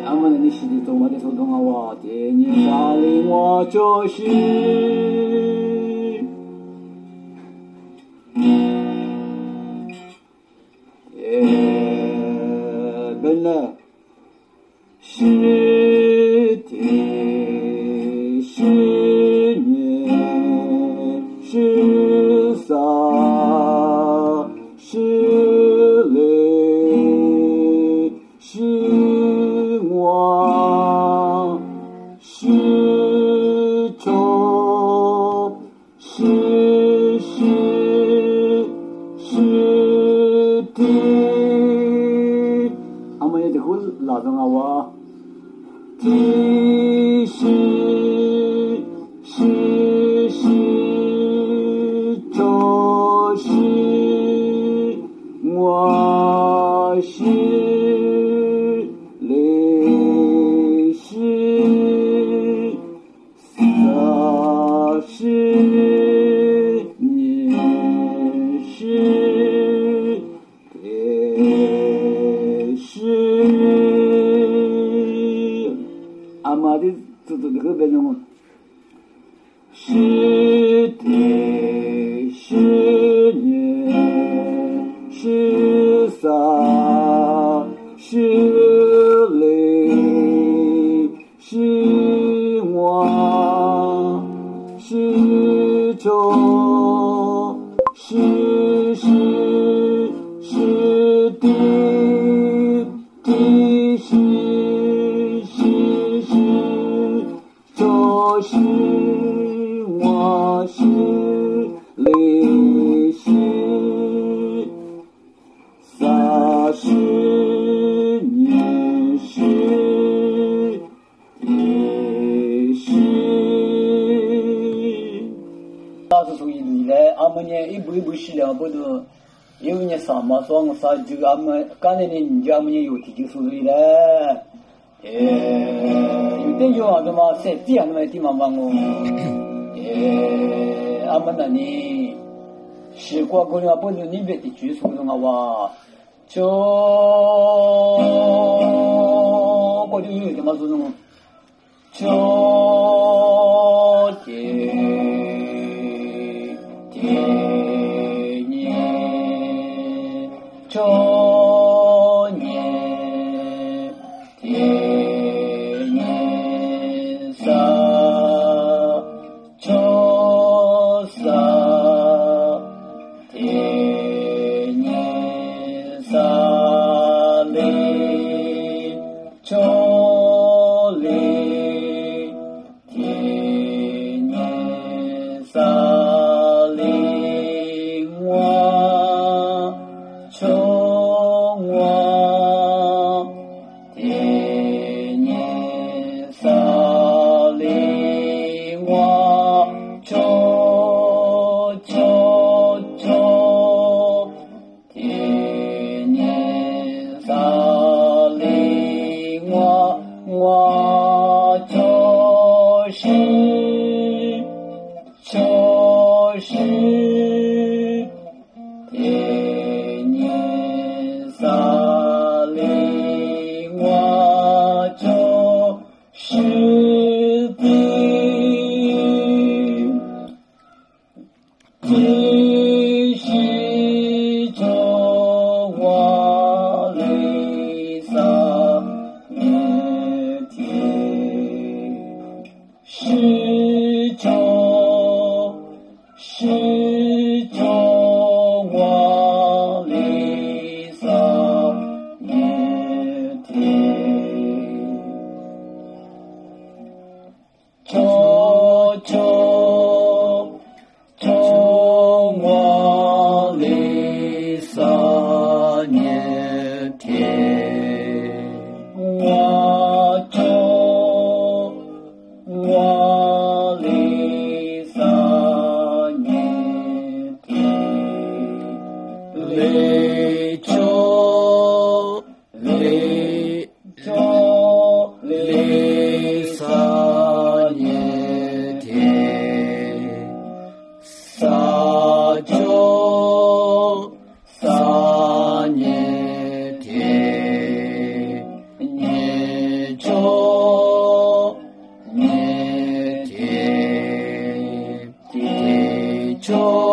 阿们的西里中我的手中啊，我的你把领我就是本来是的是年是啥是泪是我是愁是的阿们也得会拉上啊我的是就是我是泪是啥是你是的是阿妈的这个后边中是的是年是啥是泪是我是愁是的就是我是泪是啥是你是的是大是属于你来阿们呢一步一步洗两步都因为你啥嘛说我啥这个阿们刚才呢你家阿们有提就属于来有点有啊，那么在这样的地方帮我，阿们那里西瓜姑娘不能那边的居住的话，就我就有点嘛这种，就年就年年啥就啥年啥嘞就嘞年啥嘞我就我年啥嘞我就年啥嘞我就是年啥嘞我就是的这是着我泪洒面天是着我泪洒面天着我泪洒面天我泪洒面天泪就泪洒面天洒就洒面天就